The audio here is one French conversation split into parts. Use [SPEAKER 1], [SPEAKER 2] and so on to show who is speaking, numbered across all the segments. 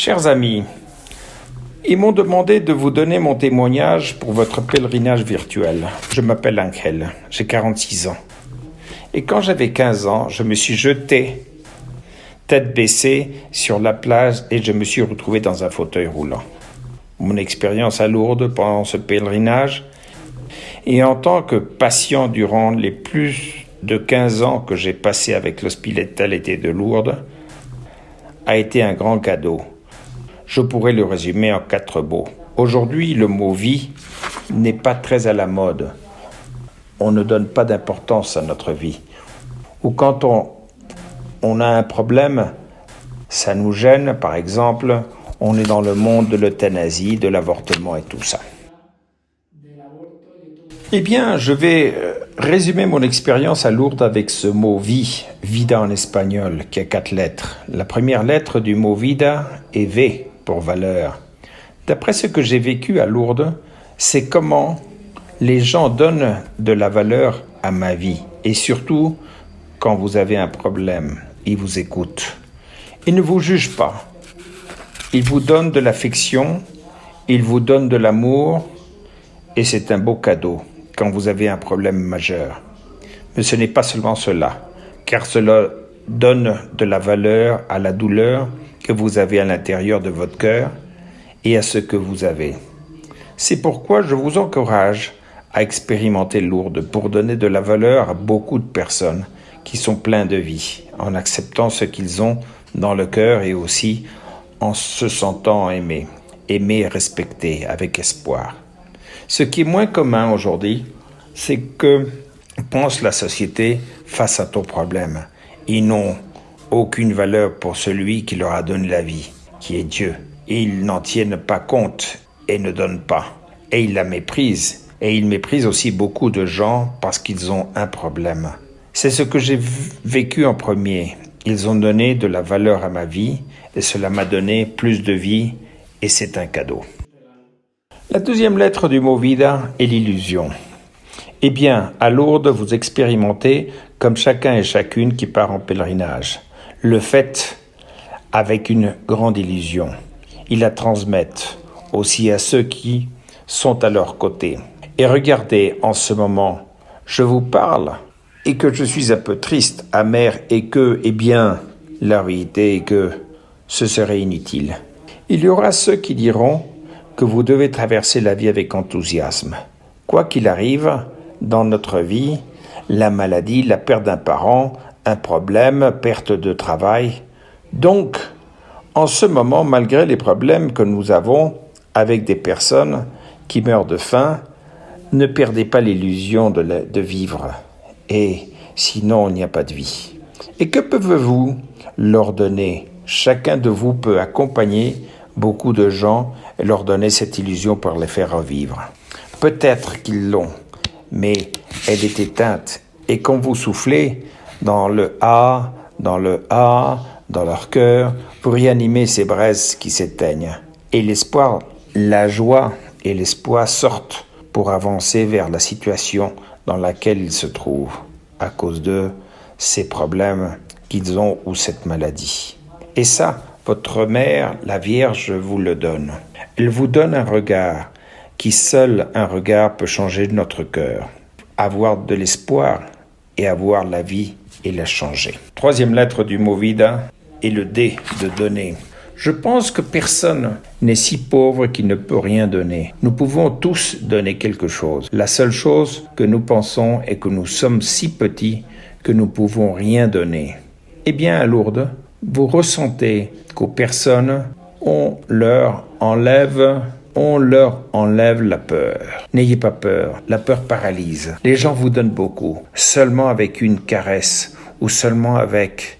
[SPEAKER 1] Chers amis, ils m'ont demandé de vous donner mon témoignage pour votre pèlerinage virtuel. Je m'appelle Angel, j'ai 46 ans. Et quand j'avais 15 ans, je me suis jeté, tête baissée, sur la plage et je me suis retrouvé dans un fauteuil roulant. Mon expérience à Lourdes pendant ce pèlerinage, et en tant que patient durant les plus de 15 ans que j'ai passé avec l'hospitalité de Lourdes, a été un grand cadeau. Je pourrais le résumer en 4 mots. Aujourd'hui, le mot « vie » n'est pas très à la mode. On ne donne pas d'importance à notre vie. Ou quand on a un problème, ça nous gêne, par exemple, on est dans le monde de l'euthanasie, de l'avortement et tout ça. Eh bien, je vais résumer mon expérience à Lourdes avec ce mot « vie », « vida » en espagnol, qui a 4 lettres. La première lettre du mot « vida » est « V » pour valeur. D'après ce que j'ai vécu à Lourdes, c'est comment les gens donnent de la valeur à ma vie. Et surtout, quand vous avez un problème, ils vous écoutent. Ils ne vous jugent pas. Ils vous donnent de l'affection, ils vous donnent de l'amour, et c'est un beau cadeau quand vous avez un problème majeur. Mais ce n'est pas seulement cela, car cela donne de la valeur à la douleur que vous avez à l'intérieur de votre cœur et à ce que vous avez. C'est pourquoi je vous encourage à expérimenter Lourdes pour donner de la valeur à beaucoup de personnes qui sont pleines de vie, en acceptant ce qu'ils ont dans le cœur et aussi en se sentant aimés et respectés avec espoir. Ce qui est moins commun aujourd'hui, c'est que pense la société face à ton problème. Ils n'ont aucune valeur pour celui qui leur a donné la vie, qui est Dieu. Ils n'en tiennent pas compte et ne donnent pas. Et ils la méprisent. Et ils méprisent aussi beaucoup de gens parce qu'ils ont un problème. C'est ce que j'ai vécu en premier. Ils ont donné de la valeur à ma vie et cela m'a donné plus de vie et c'est un cadeau. La deuxième lettre du mot « vida » est l'illusion. Eh bien, à Lourdes, vous expérimentez comme chacun et chacune qui part en pèlerinage. Le fait avec une grande illusion. Ils la transmettent aussi à ceux qui sont à leur côté. Et regardez, en ce moment, je vous parle et que je suis un peu triste, amer et que, eh bien, la vérité est que ce serait inutile. Il y aura ceux qui diront que vous devez traverser la vie avec enthousiasme. Quoi qu'il arrive dans notre vie, la maladie, la perte d'un parent, un problème, perte de travail. Donc, en ce moment, malgré les problèmes que nous avons avec des personnes qui meurent de faim, ne perdez pas l'illusion de vivre. Et sinon, il n'y a pas de vie. Et que pouvez-vous leur donner? Chacun de vous peut accompagner beaucoup de gens et leur donner cette illusion pour les faire revivre. Peut-être qu'ils l'ont, mais elle est éteinte. Et quand vous soufflez dans le A, dans leur cœur, vous réanimez ces braises qui s'éteignent. Et l'espoir, la joie et l'espoir sortent pour avancer vers la situation dans laquelle ils se trouvent à cause de ces problèmes qu'ils ont ou cette maladie. Et ça, votre mère, la Vierge, vous le donne. Elle vous donne un regard, qui seul un regard peut changer notre cœur. Avoir de l'espoir et avoir la vie et la changer. Troisième lettre du mot « vida » est le D de donner. Je pense que personne n'est si pauvre qu'il ne peut rien donner. Nous pouvons tous donner quelque chose. La seule chose que nous pensons est que nous sommes si petits que nous ne pouvons rien donner. Eh bien, à Lourdes, vous ressentez qu'aux personnes, on leur enlève la peur. N'ayez pas peur, la peur paralyse. Les gens vous donnent beaucoup, seulement avec une caresse ou seulement avec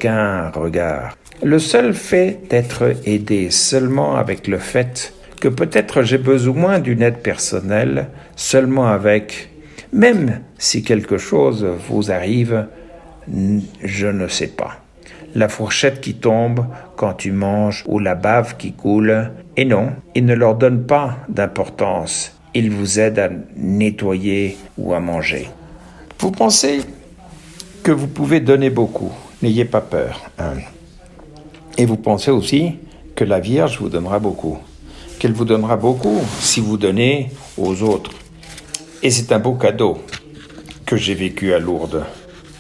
[SPEAKER 1] un regard. Le seul fait d'être aidé, seulement avec le fait que peut-être j'ai besoin d'une aide personnelle, seulement avec, même si quelque chose vous arrive, je ne sais pas. La fourchette qui tombe quand tu manges ou la bave qui coule. Et non, il ne leur donne pas d'importance. Il vous aide à nettoyer ou à manger. Vous pensez que vous pouvez donner beaucoup. N'ayez pas peur. Et vous pensez aussi que la Vierge vous donnera beaucoup. Qu'elle vous donnera beaucoup si vous donnez aux autres. Et c'est un beau cadeau que j'ai vécu à Lourdes.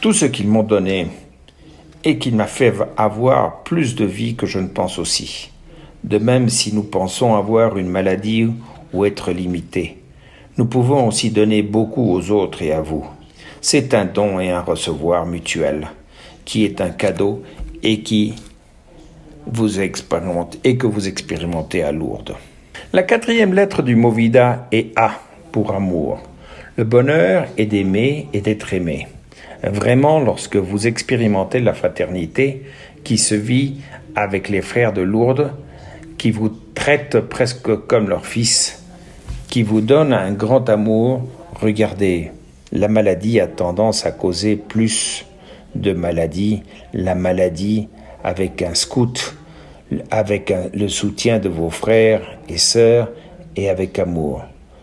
[SPEAKER 1] Tout ce qu'ils m'ont donné et qu'il m'a fait avoir plus de vie que je ne pense aussi. De même, si nous pensons avoir une maladie ou être limités, nous pouvons aussi donner beaucoup aux autres et à vous. C'est un don et un recevoir mutuel, qui est un cadeau et que vous expérimentez à Lourdes. La 4e lettre du mot Vida est A pour amour. Le bonheur est d'aimer et d'être aimé. Vraiment, lorsque vous expérimentez la fraternité qui se vit avec les frères de Lourdes, qui vous traitent presque comme leur fils, qui vous donnent un grand amour, regardez, la maladie a tendance à causer plus de maladies. La maladie avec un scout, avec le soutien de vos frères et sœurs et avec amour.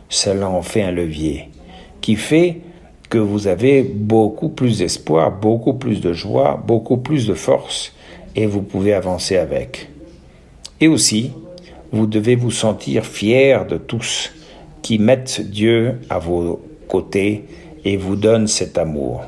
[SPEAKER 1] Cela en fait un levier qui fait que vous avez beaucoup plus d'espoir, beaucoup plus de joie, beaucoup plus de force et vous pouvez avancer avec. Et aussi, vous devez vous sentir fiers de tous qui mettent Dieu à vos côtés et vous donnent cet amour.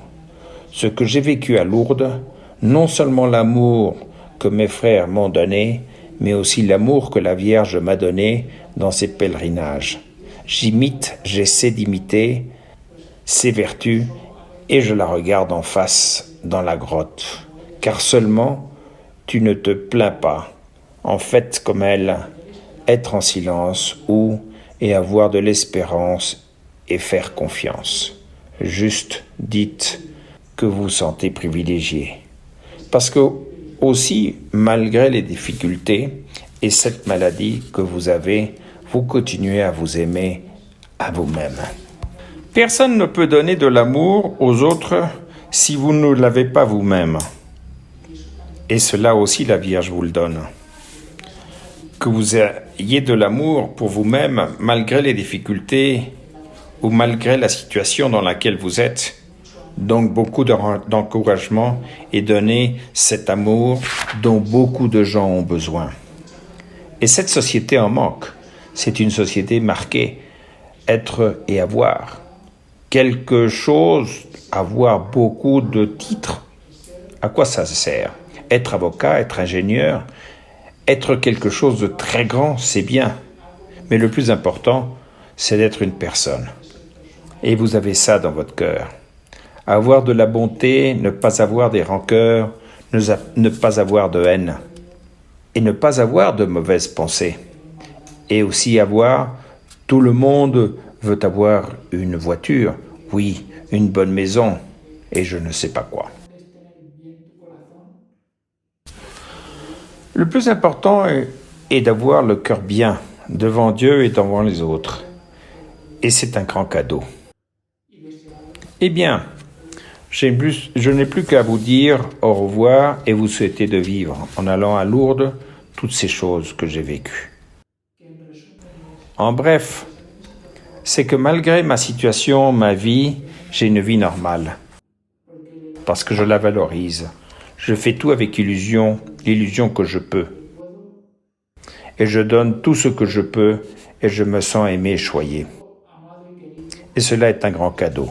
[SPEAKER 1] Ce que j'ai vécu à Lourdes, non seulement l'amour que mes frères m'ont donné, mais aussi l'amour que la Vierge m'a donné dans ses pèlerinages. J'essaie d'imiter ses vertus et je la regarde en face dans la grotte. Car seulement tu ne te plains pas, en fait comme elle, être en silence et avoir de l'espérance et faire confiance. Juste dites que vous sentez privilégié. Parce que aussi, malgré les difficultés et cette maladie que vous avez, vous continuez à vous aimer à vous-même. Personne ne peut donner de l'amour aux autres si vous ne l'avez pas vous-même. Et cela aussi, la Vierge vous le donne. Que vous ayez de l'amour pour vous-même malgré les difficultés ou malgré la situation dans laquelle vous êtes. Donc beaucoup d'encouragement et donner cet amour dont beaucoup de gens ont besoin. Et cette société en manque. C'est une société marquée être et avoir. Quelque chose, avoir beaucoup de titres, à quoi ça sert? Être avocat, être ingénieur, être quelque chose de très grand, c'est bien. Mais le plus important, c'est d'être une personne. Et vous avez ça dans votre cœur. Avoir de la bonté, ne pas avoir des rancœurs, ne pas avoir de haine. Et ne pas avoir de mauvaises pensées. Et aussi avoir, tout le monde veut avoir une voiture, oui, une bonne maison, et je ne sais pas quoi. Le plus important est d'avoir le cœur bien, devant Dieu et devant les autres. Et c'est un grand cadeau. Eh bien, je n'ai plus qu'à vous dire au revoir et vous souhaiter de vivre, en allant à Lourdes, toutes ces choses que j'ai vécues. En bref, c'est que malgré ma situation, ma vie, j'ai une vie normale. Parce que je la valorise. Je fais tout avec l'illusion que je peux. Et je donne tout ce que je peux et je me sens aimé et choyé. Et cela est un grand cadeau.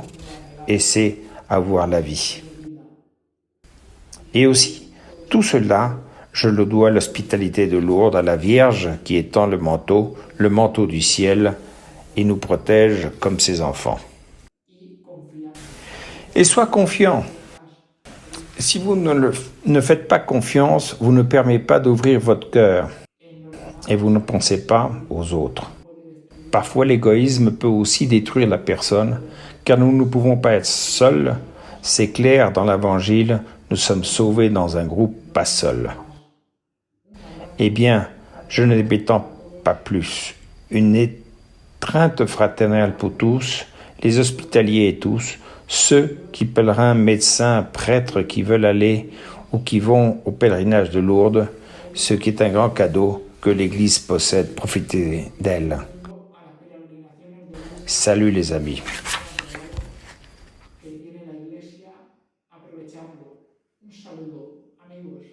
[SPEAKER 1] Et c'est avoir la vie. Et aussi, tout cela, je le dois à l'hospitalité de Lourdes, à la Vierge qui étend le manteau du ciel, et nous protège comme ses enfants. Et sois confiant. Si vous ne faites pas confiance, vous ne permettez pas d'ouvrir votre cœur et vous ne pensez pas aux autres. Parfois, l'égoïsme peut aussi détruire la personne, car nous ne pouvons pas être seuls. C'est clair, dans l'Évangile, nous sommes sauvés dans un groupe, pas seuls. Eh bien, je ne m'étends pas plus. Une étreinte fraternelle pour tous, les hospitaliers et tous, ceux qui pèlerins, médecins, prêtres qui veulent aller ou qui vont au pèlerinage de Lourdes, ce qui est un grand cadeau que l'Église possède, profitez d'elle. Salut les amis.
[SPEAKER 2] Que tiene la Iglesia, aprovecharlo. Un saludo, amigos.